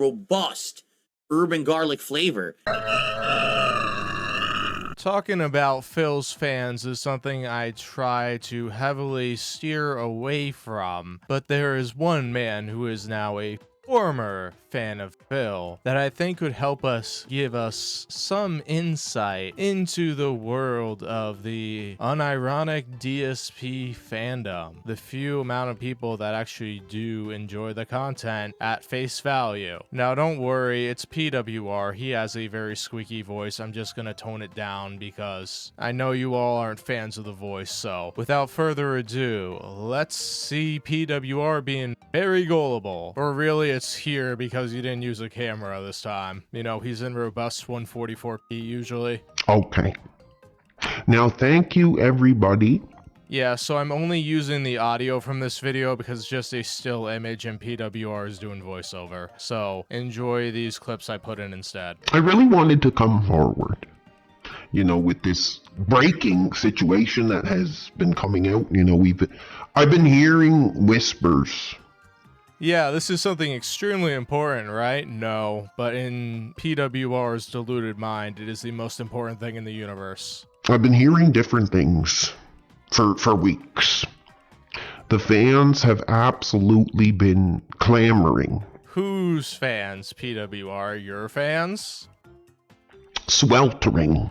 robust urban garlic flavor. Talking about Phil's fans is something I try to heavily steer away from, but there is one man who is now a former fan of Phil that I think could help us give us some insight into the world of the unironic DSP fandom. The few amount of people that actually do enjoy the content at face value. Now don't worry, it's PWR. He has a very squeaky voice. I'm just gonna tone it down because I know you all aren't fans of the voice. So without further ado, let's see PWR being very gullible. Or really it's here because you didn't use a camera this time. You know, he's in robust 144p usually. Okay. Now, thank you, everybody. Yeah, so I'm only using the audio from this video because it's just a still image and PWR is doing voiceover. So enjoy these clips I put in instead. I really wanted to come forward, you know, with this breaking situation that has been coming out. You know, I've been hearing whispers. Yeah, this is something extremely important, right? No, but in PWR's deluded mind, it is the most important thing in the universe. I've been hearing different things for weeks. The fans have absolutely been clamoring. Whose fans, PWR? Your fans? Sweltering.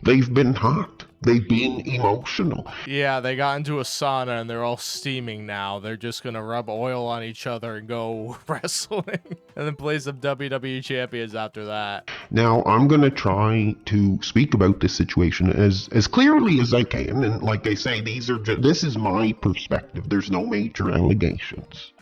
They've been hot. They've been emotional. Yeah, they got into a sauna and they're all steaming now. They're just gonna rub oil on each other and go wrestling. And then play some WWE champions after that. Now, I'm gonna try to speak about this situation as clearly as I can. And like I say, this is my perspective. There's no major allegations.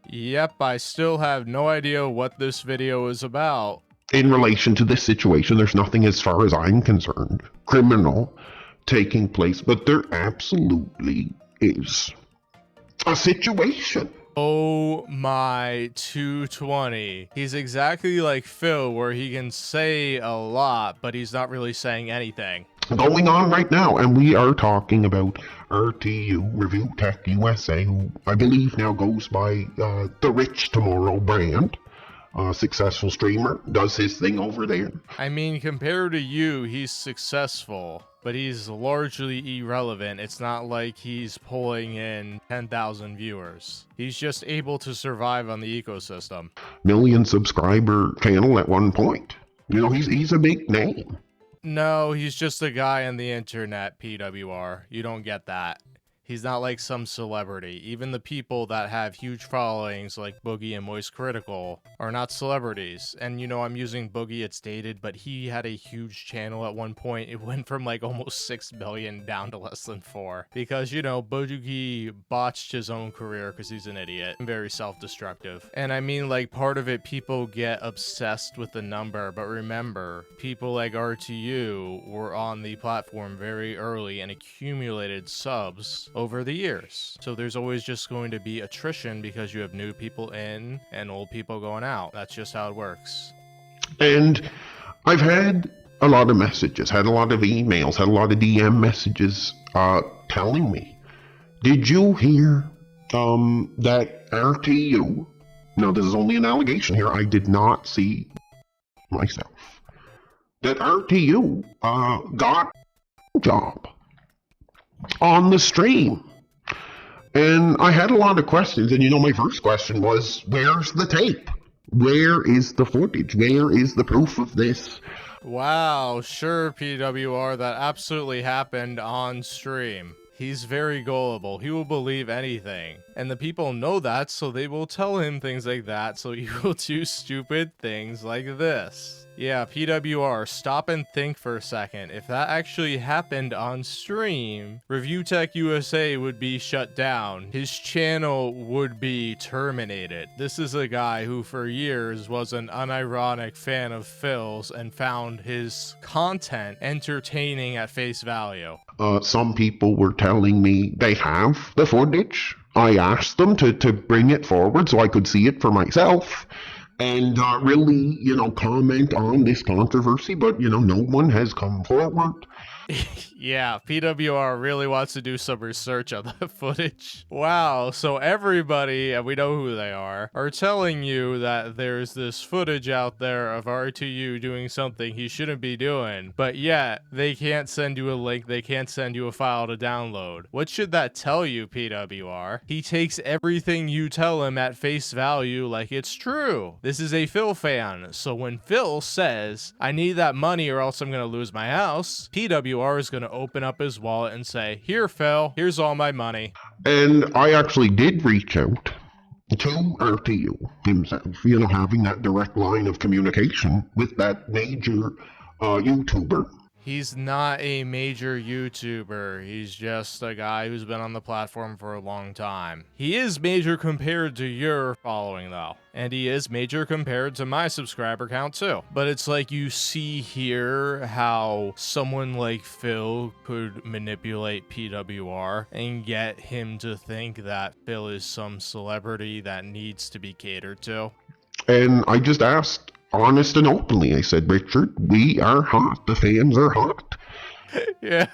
Yep, I still have no idea what this video is about. In relation to this situation, there's nothing, as far as I'm concerned, criminal taking place, but there absolutely is a situation. Oh my 220. He's exactly like Phil, where he can say a lot, but he's not really saying anything. Going on right now, and we are talking about RTU, ReviewTechUSA, who I believe now goes by the Rich Tomorrow brand. Successful streamer, does his thing over there. I mean, compared to you, he's successful, but he's largely irrelevant. It's not like he's pulling in 10,000 viewers. He's just able to survive on the ecosystem. Million subscriber channel at one point. You know, he's a big name. No, he's just a guy on the internet, PWR. You don't get that. He's not like some celebrity. Even the people that have huge followings like Boogie and Moist Critical are not celebrities. And you know, I'm using Boogie, it's dated, but he had a huge channel at one point. It went from like almost 6 million down to less than 4. Because, you know, Boogie botched his own career because he's an idiot. Very self-destructive. And I mean, like, part of it, people get obsessed with the number. But remember, people like RTU were on the platform very early and accumulated subs over the years. So there's always just going to be attrition because you have new people in and old people going out. That's just how it works. And I've had a lot of messages, had a lot of emails, had a lot of DM messages telling me, did you hear that RTU, no, this is only an allegation here, I did not see myself, that RTU got a job on the stream. And I had a lot of questions, and you know, my first question was, where's the tape? Where is the footage? Where is the proof of this? Wow, sure, PWR, that absolutely happened on stream. He's very gullible. He will believe anything. And the people know that, so they will tell him things like that, so he will do stupid things like this. Yeah, PWR, stop and think for a second. If that actually happened on stream, ReviewTechUSA would be shut down. His channel would be terminated. This is a guy who for years was an unironic fan of Phil's and found his content entertaining at face value. Some people were telling me they have the footage. I asked them to bring it forward so I could see it for myself and really, you know, comment on this controversy, but, you know, no one has come forward. Yeah, PWR really wants to do some research on the footage. Wow, so everybody, and we know who they are telling you that there's this footage out there of R2U doing something he shouldn't be doing, but yet they can't send you a link, they can't send you a file to download. What should that tell you, PWR? He takes everything you tell him at face value like it's true. This is a Phil fan, so when Phil says, I need that money or else I'm gonna lose my house, PWR is gonna open up his wallet and say, here, Phil, here's all my money. And I actually did reach out to RTU himself, having that direct line of communication with that major YouTuber. He's not a major YouTuber. He's just a guy who's been on the platform for a long time. He is major compared to your following, though. And he is major compared to my subscriber count, too. But it's like you see here how someone like Phil could manipulate PWR and get him to think that Phil is some celebrity that needs to be catered to. And I just asked, honest and openly, I said, Richard, we are hot. The fans are hot. Yeah.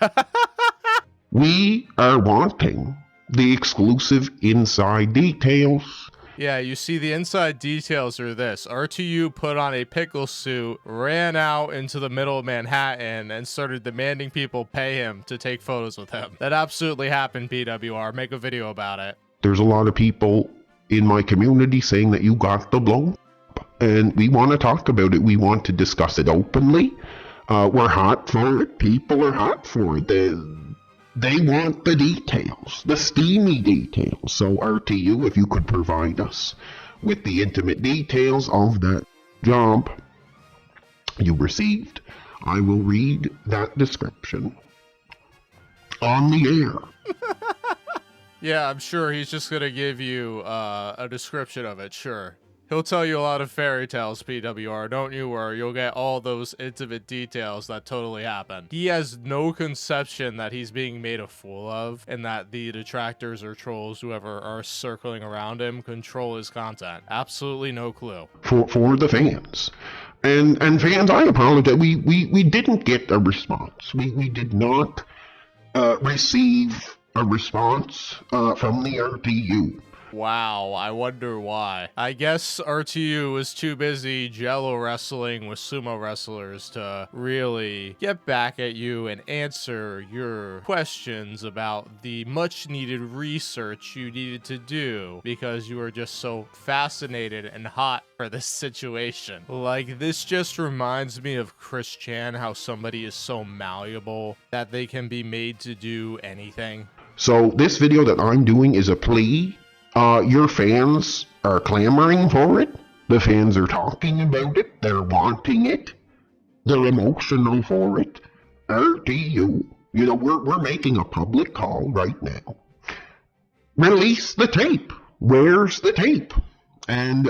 We are wanting the exclusive inside details. Yeah, you see the inside details are this. R2U put on a pickle suit, ran out into the middle of Manhattan, and started demanding people pay him to take photos with him. That absolutely happened, PWR. Make a video about it. There's a lot of people in my community saying that you got the blow. And we want to talk about it. We want to discuss it openly. We're hot for it. People are hot for it. They want the details, the steamy details. So RTU, if you could provide us with the intimate details of that job you received, I will read that description on the air. Yeah, I'm sure he's just going to give you a description of it, sure. He'll tell you a lot of fairy tales, PWR, don't you worry, you'll get all those intimate details that totally happened. He has no conception that he's being made a fool of, and that the detractors or trolls, whoever are circling around him, control his content. Absolutely no clue. For the fans. And fans, I apologize, we didn't get a response. We did not receive a response from the RTU. Wow, I wonder why. I guess RTU was too busy jello wrestling with sumo wrestlers to really get back at you and answer your questions about the much needed research you needed to do because you were just so fascinated and hot for this situation. Like, this just reminds me of Chris Chan, how somebody is so malleable that they can be made to do anything. So this video that I'm doing is a plea. Your fans are clamoring for it. The fans are talking about it. They're wanting it. They're emotional for it. RTU, we're making a public call right now. Release the tape. Where's the tape? And,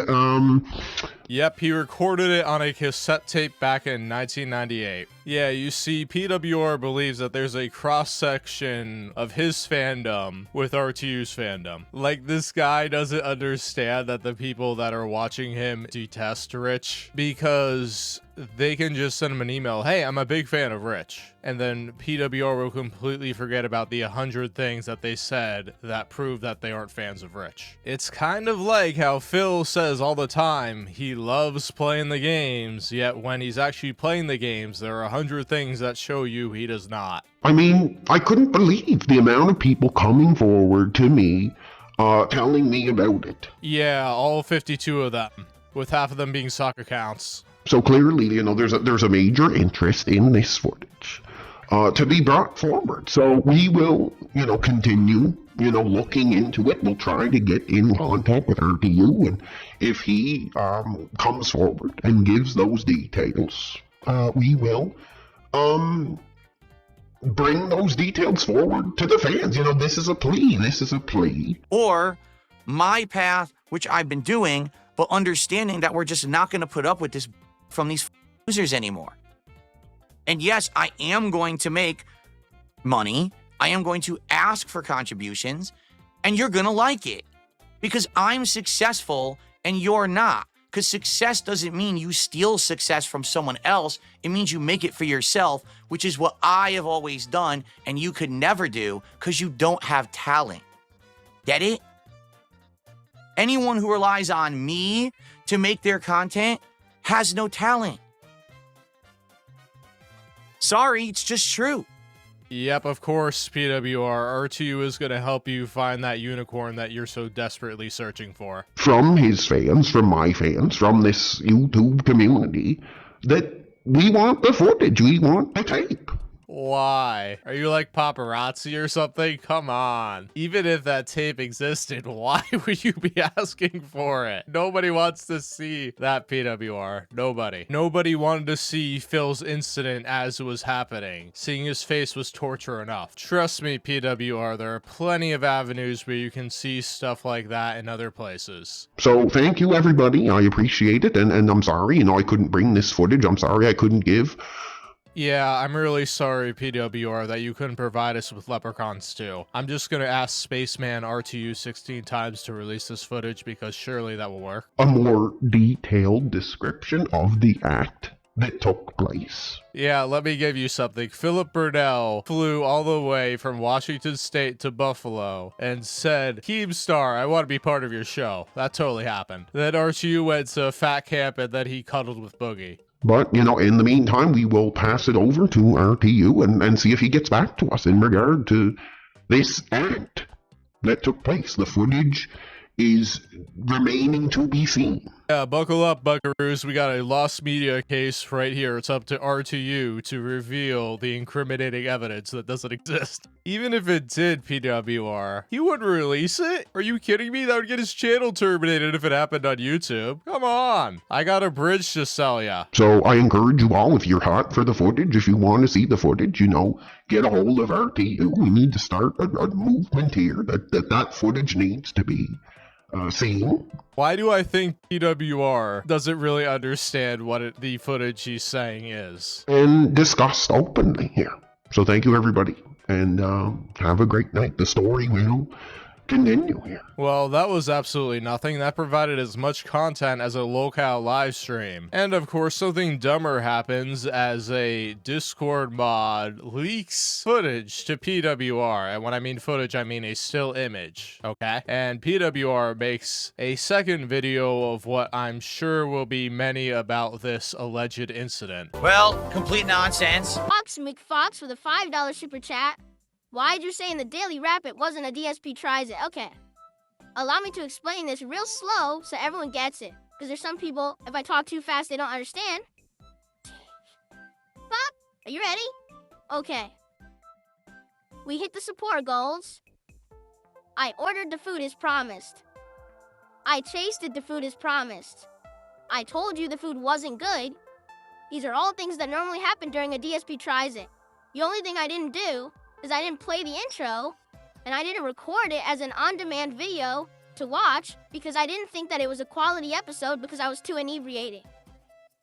Yep, he recorded it on a cassette tape back in 1998. Yeah, you see, PWR believes that there's a cross-section of his fandom with R2U's fandom. Like, this guy doesn't understand that the people that are watching him detest Rich, because they can just send him an email, hey, I'm a big fan of Rich. And then PWR will completely forget about the 100 things that they said that prove that they aren't fans of Rich. It's kind of like how Phil says all the time he loves playing the games, yet when he's actually playing the games, there are 100 things that show you he does not. I mean, I couldn't believe the amount of people coming forward to me, telling me about it. Yeah, all 52 of them, with half of them being sock accounts. So clearly, there's a major interest in this footage to be brought forward. So we will, continue, looking into it. We'll try to get in contact with RTU, and if he comes forward and gives those details, we will bring those details forward to the fans. This is a plea. This is a plea. Or my path, which I've been doing, but understanding that we're just not going to put up with this from these users anymore. And yes, I am going to make money. I am going to ask for contributions, and you're going to like it because I'm successful and you're not. Because success doesn't mean you steal success from someone else. It means you make it for yourself, which is what I have always done and you could never do because you don't have talent. Get it? Anyone who relies on me to make their content has no talent. Sorry, it's just true. Yep, of course, PWR. R2U is going to help you find that unicorn that you're so desperately searching for. From his fans, from my fans, from this YouTube community, that we want the footage, we want the tape. Why? Are you like paparazzi or something? Come on. Even if that tape existed, why would you be asking for it? Nobody wants to see that, PWR. Nobody. Nobody wanted to see Phil's incident as it was happening. Seeing his face was torture enough. Trust me, PWR, there are plenty of avenues where you can see stuff like that in other places. So thank you, everybody. I appreciate it, and I'm sorry, I couldn't bring this footage. I'm sorry I couldn't give. Yeah, I'm really sorry, PWR, that you couldn't provide us with leprechauns too. I'm just gonna ask Spaceman RTU 16 times to release this footage because surely that will work. A more detailed description of the act that took place. Yeah, let me give you something. Philip Burnell flew all the way from Washington State to Buffalo and said, Keemstar, I want to be part of your show. That totally happened. Then RTU went to fat camp and then he cuddled with Boogie. But, in the meantime, we will pass it over to RTU and see if he gets back to us in regard to this act that took place. The footage is remaining to be seen. Yeah, buckle up, buckaroos. We got a lost media case right here. It's up to RTU to reveal the incriminating evidence that doesn't exist. Even if it did, PWR, he wouldn't release it? Are you kidding me? That would get his channel terminated if it happened on YouTube. Come on. I got a bridge to sell ya. So I encourage you all, if you're hot for the footage, if you want to see the footage, get a hold of RTU. We need to start a movement here that footage needs to be seen. Why do I think PWR doesn't really understand what the footage he's saying is? And discussed openly here. So thank you, everybody, and have a great night. The story will continue here. Well, that was absolutely nothing. That provided as much content as a locale live stream. And of course, something dumber happens as a Discord mod leaks footage to PWR. And when I mean footage, I mean a still image, okay? And PWR makes a second video of what I'm sure will be many about this alleged incident. Well, complete nonsense. Fox McFox with a $5 super chat. Why'd you say in the Daily Wrap it wasn't a DSP tries it? Okay. Allow me to explain this real slow so everyone gets it. Because there's some people, if I talk too fast, they don't understand. Pop, are you ready? Okay. We hit the support goals. I ordered the food as promised. I tasted the food as promised. I told you the food wasn't good. These are all things that normally happen during a DSP tries it. The only thing I didn't do is I didn't play the intro, and I didn't record it as an on-demand video to watch because I didn't think that it was a quality episode because I was too inebriated.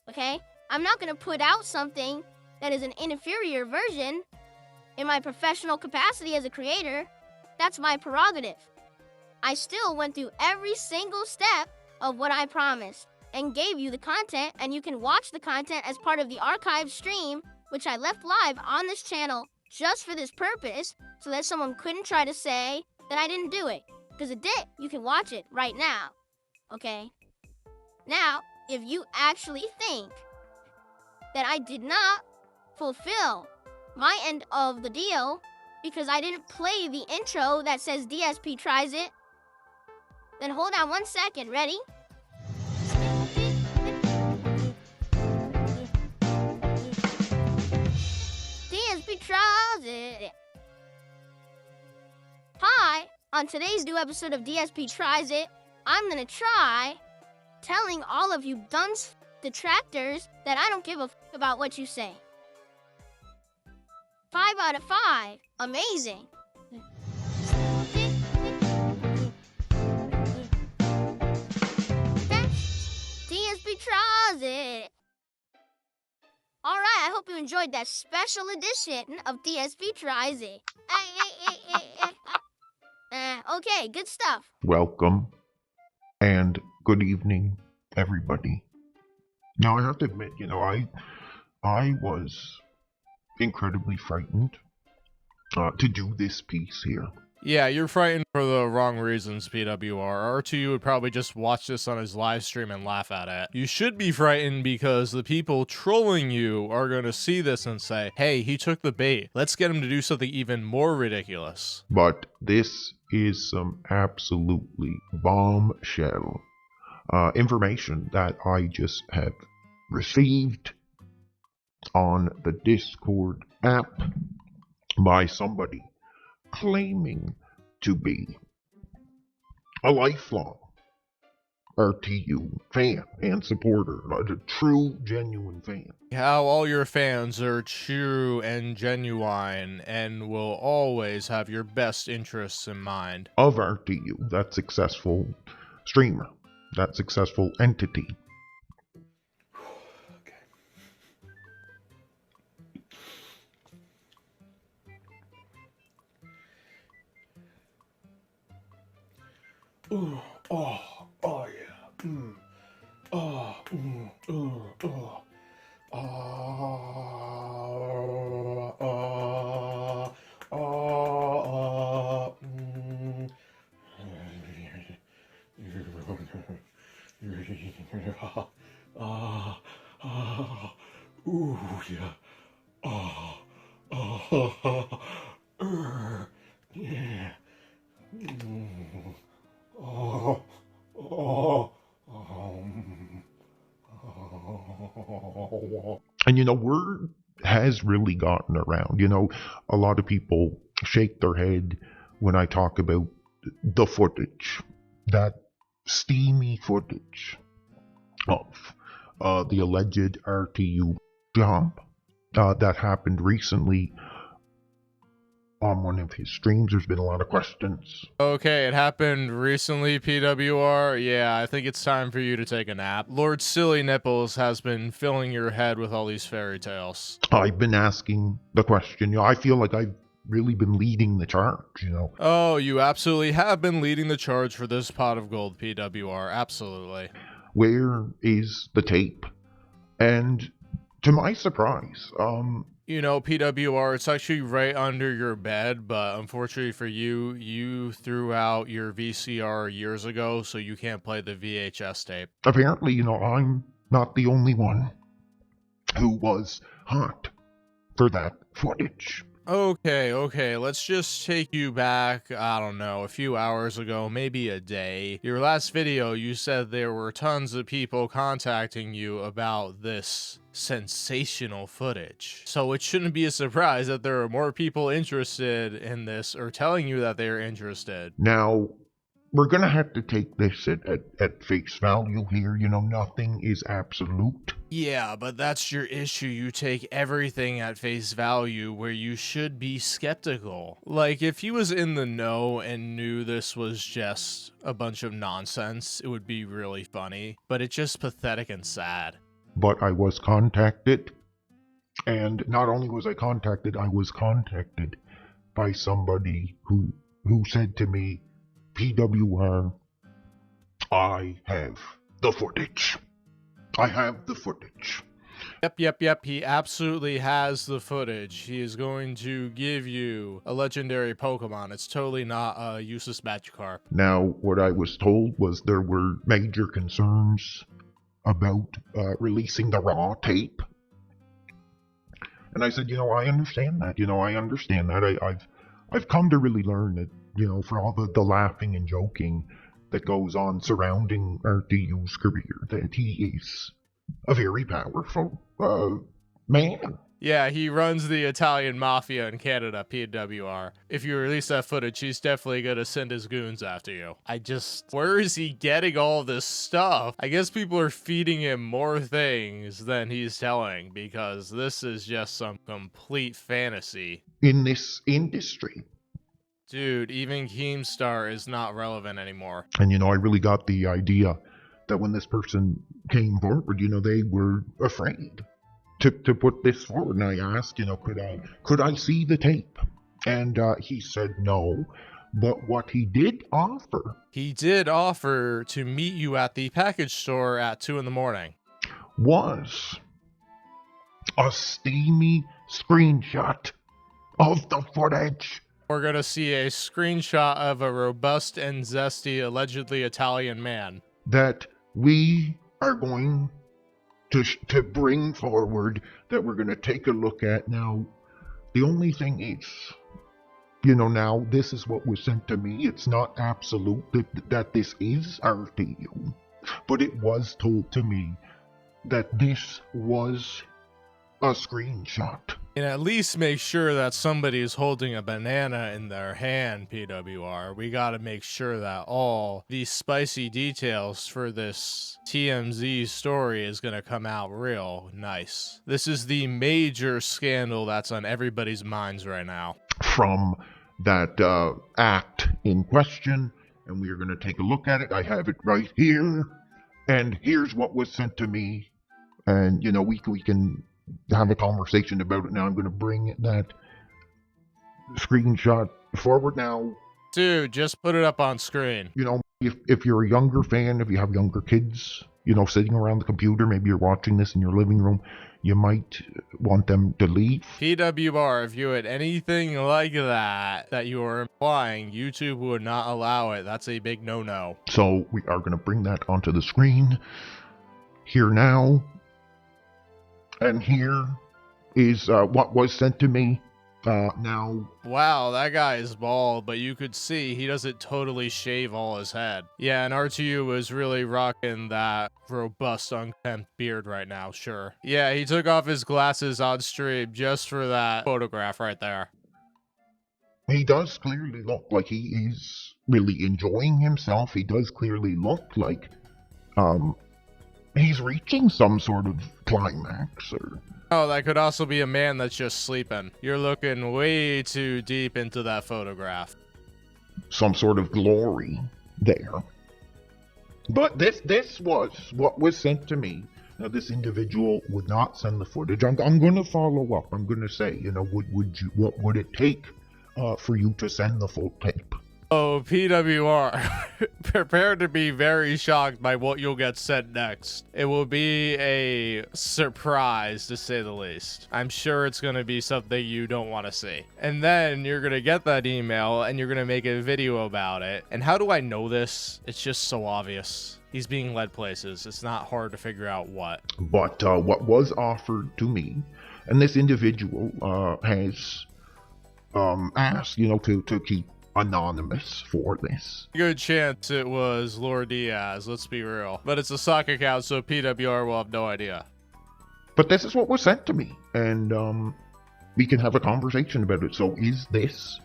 Okay? I'm not gonna put out something that is an inferior version in my professional capacity as a creator. That's my prerogative. I still went through every single step of what I promised and gave you the content, and you can watch the content as part of the archive stream, which I left live on this channel just for this purpose, so that someone couldn't try to say that I didn't do it. Because it did. You can watch it right now. Okay? Now, if you actually think that I did not fulfill my end of the deal because I didn't play the intro that says DSP tries it, then hold on 1 second. Ready? DSP tries it. Hi, on today's new episode of DSP Tries It, I'm gonna try telling all of you dunce detractors that I don't give a about what you say. 5 out of 5. Amazing. DSP tries it. Alright, I hope you enjoyed that special edition of DSP Tries It. Okay, good stuff. Welcome, and good evening, everybody. Now, I have to admit, I was incredibly frightened to do this piece here. Yeah, you're frightened for the wrong reasons, PWR. R2 would probably just watch this on his live stream and laugh at it. You should be frightened because the people trolling you are going to see this and say, hey, he took the bait. Let's get him to do something even more ridiculous. But this is some absolutely bombshell information that I just have received on the Discord app by somebody claiming to be a lifelong RTU fan and supporter, a true, genuine fan. How all your fans are true and genuine and will always have your best interests in mind. Of RTU, that successful streamer, that successful entity. Ooh, oh yeah. Oh, oh. Ooh, yeah. Yeah. And word has really gotten around. A lot of people shake their head when I talk about the footage, that steamy footage of the alleged RTU jump that happened recently on one of his streams. There's been a lot of questions. Okay, it happened recently, PWR. Yeah, I think it's time for you to take a nap. Lord Silly Nipples has been filling your head with all these fairy tales. I've been asking the question. I feel like I've really been leading the charge, Oh, you absolutely have been leading the charge for this pot of gold, PWR. Absolutely. Where is the tape? And to my surprise, PWR, it's actually right under your bed, but unfortunately for you, you threw out your VCR years ago, so you can't play the VHS tape. Apparently, I'm not the only one who was hot for that footage. Okay, let's just take you back, I don't know, a few hours ago, maybe a day. Your last video, you said there were tons of people contacting you about this sensational footage. So it shouldn't be a surprise that there are more people interested in this or telling you that they're interested. Now, we're going to have to take this at face value here. Nothing is absolute. Yeah, but that's your issue. You take everything at face value where you should be skeptical. Like, if he was in the know and knew this was just a bunch of nonsense, it would be really funny. But it's just pathetic and sad. But I was contacted. And not only was I contacted by somebody who said to me, PWR, I have the footage. I have the footage. Yep. He absolutely has the footage. He is going to give you a legendary Pokemon. It's totally not a useless Magikarp. Now, what I was told was there were major concerns about releasing the raw tape. And I said, I understand that. I understand that. I've come to really learn that, for all the laughing and joking that goes on surrounding RTU's career, that he is a very powerful man. Yeah, he runs the Italian Mafia in Canada, PWR. If you release that footage, he's definitely gonna send his goons after you. Where is he getting all this stuff? I guess people are feeding him more things than he's telling, because this is just some complete fantasy. In this industry. Dude, even Keemstar is not relevant anymore. And I really got the idea that when this person came forward, they were afraid to put this forward. And I asked, could I see the tape? And he said no, But what he did offer He did offer to meet you at the package store at 2 in the morning. was a steamy screenshot of the footage. We're gonna see a screenshot of a robust and zesty, allegedly Italian man. That we are going to bring forward, that we're going to take a look at. Now, the only thing is, now this is what was sent to me. It's not absolute that this is RTU, but it was told to me that this was a screenshot. And at least make sure that somebody is holding a banana in their hand, PWR. We gotta make sure that all these spicy details for this TMZ story is gonna come out real nice. This is the major scandal that's on everybody's minds right now. From that act in question, and we are going to take a look at it. I have it right here, and here's what was sent to me, and we can have a conversation about it now. I'm going to bring that screenshot forward now. Dude, just put it up on screen. If you're a younger fan, if you have younger kids, sitting around the computer, maybe you're watching this in your living room, you might want them to leave. PWR, if you had anything like that you are implying, YouTube would not allow it. That's a big no-no. So we are going to bring that onto the screen here now. And here is what was sent to me now. Wow, that guy is bald, but you could see he doesn't totally shave all his head. Yeah, and RTU was really rocking that robust, unkempt beard right now, sure. Yeah, he took off his glasses on stream just for that photograph right there. He does clearly look like he is really enjoying himself. He does clearly look like he's reaching some sort of climax. Oh, that could also be a man that's just sleeping. You're looking way too deep into that photograph. Some sort of glory there. But this was what was sent to me. Now, this individual would not send the footage. I'm going to follow up. I'm going to say, what would it take for you to send the full tape? Oh, PWR, prepare to be very shocked by what you'll get sent next. It will be a surprise, to say the least. I'm sure it's going to be something you don't want to see. And then you're going to get that email, and you're going to make a video about it. And how do I know this? It's just so obvious. He's being led places. It's not hard to figure out what. But what was offered to me, and this individual has asked, to keep anonymous for this. Good chance it was Lord Diaz, let's be real. But it's a sock account, so PWR will have no idea. But this is what was sent to me, and we can have a conversation about it. So is this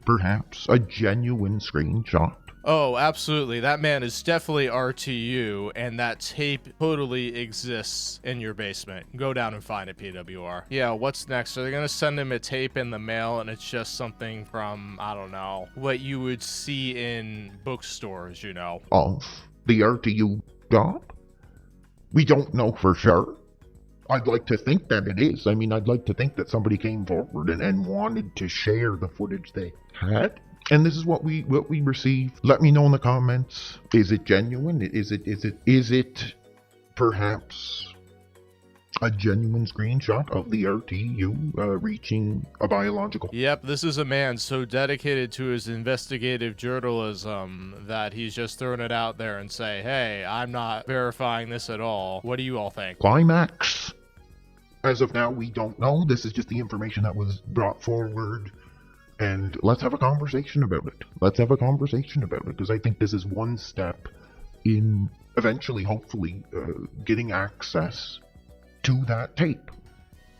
perhaps a genuine screenshot? Oh, absolutely. That man is definitely RTU, and that tape totally exists in your basement. Go down and find it, PWR. Yeah, what's next? Are they going to send him a tape in the mail, and it's just something from, I don't know, what you would see in bookstores, Of the RTU job? We don't know for sure. I'd like to think that it is. I mean, I'd like to think that somebody came forward and wanted to share the footage they had. And this is what we received. Let me know in the comments. Is it genuine? Is it perhaps a genuine screenshot of the RTU reaching a biological? Yep, this is a man so dedicated to his investigative journalism that he's just throwing it out there and say, hey, I'm not verifying this at all. What do you all think? Climax. As of now, we don't know. This is just the information that was brought forward. And let's have a conversation about it. Because I think this is one step in eventually, hopefully, getting access to that tape.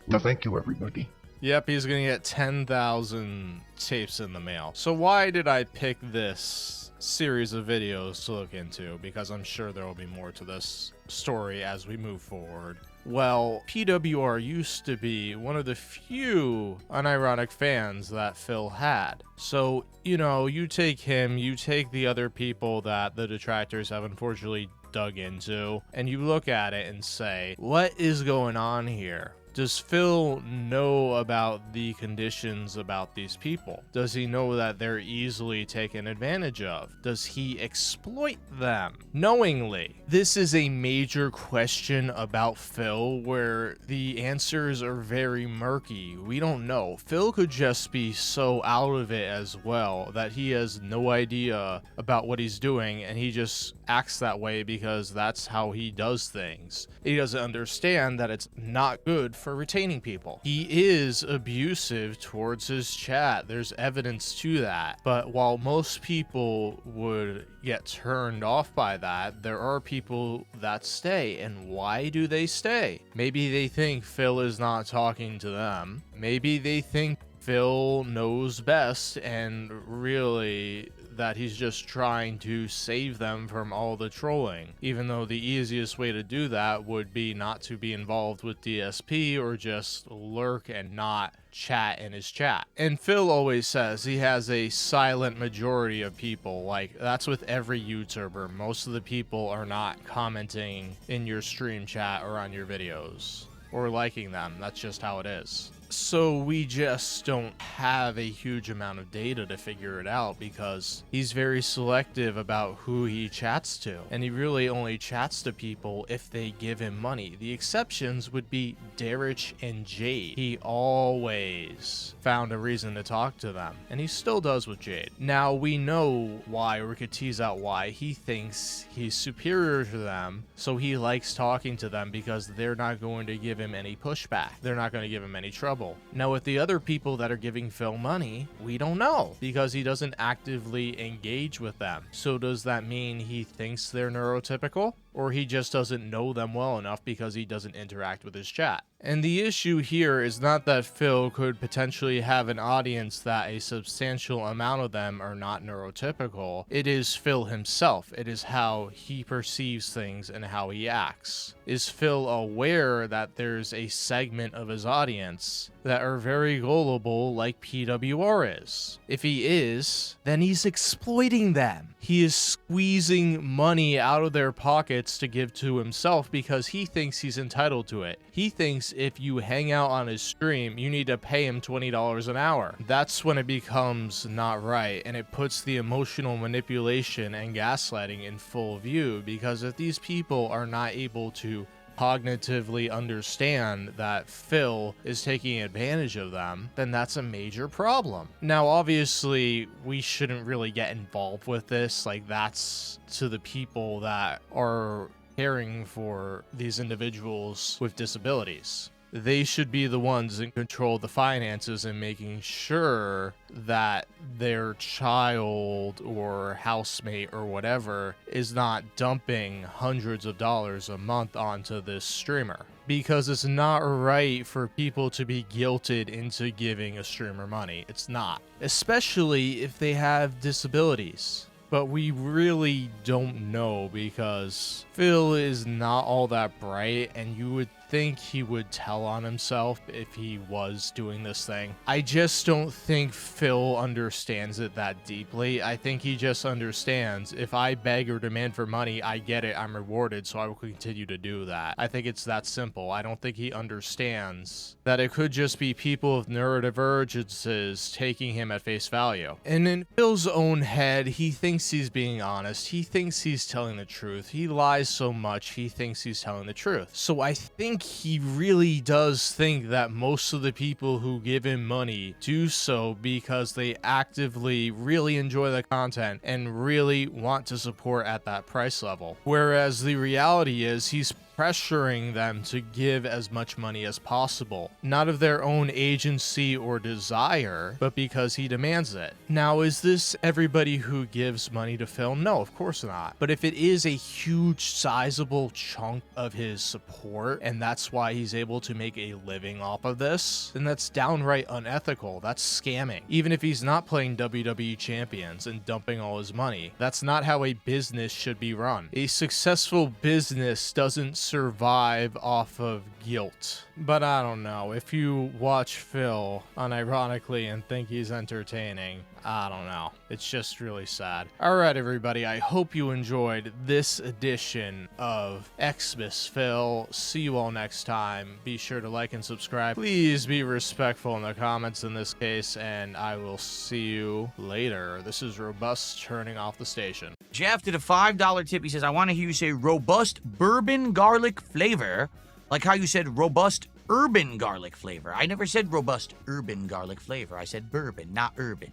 Now, thank you, everybody. Yep, he's gonna get 10,000 tapes in the mail. So why did I pick this series of videos to look into? Because I'm sure there will be more to this story as we move forward. Well, PWR used to be one of the few unironic fans that Phil had. So, you take him, you take the other people that the detractors have unfortunately dug into, and you look at it and say, what is going on here? Does Phil know about the conditions about these people? Does he know that they're easily taken advantage of? Does he exploit them knowingly? This is a major question about Phil where the answers are very murky. We don't know. Phil could just be so out of it as well that he has no idea about what he's doing and he just acts that way because that's how he does things. He doesn't understand that it's not good for retaining people. He is abusive towards his chat. There's evidence to that. But while most people would get turned off by that, there are people that stay. And why do they stay? Maybe they think Phil is not talking to them. Maybe they think Phil knows best and really that he's just trying to save them from all the trolling, even though the easiest way to do that would be not to be involved with DSP or just lurk and not chat in his chat. And Phil always says he has a silent majority of people. Like, that's with every YouTuber. Most of the people are not commenting in your stream chat or on your videos or liking them. That's just how it is. So we just don't have a huge amount of data to figure it out because he's very selective about who he chats to. And he really only chats to people if they give him money. The exceptions would be Darich and Jade. He always found a reason to talk to them. And he still does with Jade. Now we know why, or we could tease out why. He thinks he's superior to them. So he likes talking to them because they're not going to give him any pushback. They're not going to give him any trouble. Now with the other people that are giving Phil money, we don't know because he doesn't actively engage with them. So does that mean he thinks they're neurotypical? Or he just doesn't know them well enough because he doesn't interact with his chat? And the issue here is not that Phil could potentially have an audience that a substantial amount of them are not neurotypical. It is Phil himself. It is how he perceives things and how he acts. Is Phil aware that there's a segment of his audience that are very gullible like PWR is? If he is, then he's exploiting them. He is squeezing money out of their pockets to give to himself because he thinks he's entitled to it. He thinks if you hang out on his stream, you need to pay him $20 an hour. That's when it becomes not right, and it puts the emotional manipulation and gaslighting in full view, because if these people are not able to cognitively understand that Phil is taking advantage of them, then that's a major problem. Now, obviously, we shouldn't really get involved with this. Like, that's to the people that are caring for these individuals with disabilities. They should be the ones in control of the finances and making sure that their child or housemate or whatever is not dumping hundreds of dollars a month onto this streamer. Because it's not right for people to be guilted into giving a streamer money. It's not. Especially if they have disabilities. But we really don't know because Phil is not all that bright, and you would think he would tell on himself if he was doing this thing. I just don't think Phil understands it that deeply. I think he just understands if I beg or demand for money, I get it, I'm rewarded, so I will continue to do that. I think it's that simple. I don't think he understands that it could just be people with neurodivergences taking him at face value. And in Phil's own head, he thinks he's being honest. He thinks he's telling the truth. He lies so much, he thinks he's telling the truth. So I think he really does think that most of the people who give him money do so because they actively really enjoy the content and really want to support at that price level. Whereas the reality is he's pressuring them to give as much money as possible, not of their own agency or desire, but because he demands it. Now, is this everybody who gives money to Phil? No, of course not. But if it is a huge, sizable chunk of his support, and that's why he's able to make a living off of this, then that's downright unethical. That's scamming. Even if he's not playing WWE champions and dumping all his money, that's not how a business should be run. A successful business doesn't survive off of guilt. But I don't know, if you watch Phil unironically and think he's entertaining, I don't know. It's just really sad. All right, everybody. I hope you enjoyed this edition of Xmas Phil. See you all next time. Be sure to like and subscribe. Please be respectful in the comments in this case, and I will see you later. This is Robust turning off the station. Jeff did a $5 tip. He says, I want to hear you say robust bourbon garlic flavor, like how you said robust urban garlic flavor. I never said robust urban garlic flavor. I said bourbon, not urban.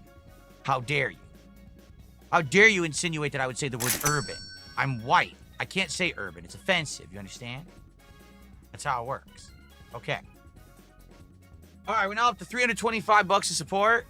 How dare you? How dare you insinuate that I would say the word urban? I'm white. I can't say urban. It's offensive. You understand? That's how it works. Okay. All right, we're now up to $325 of support.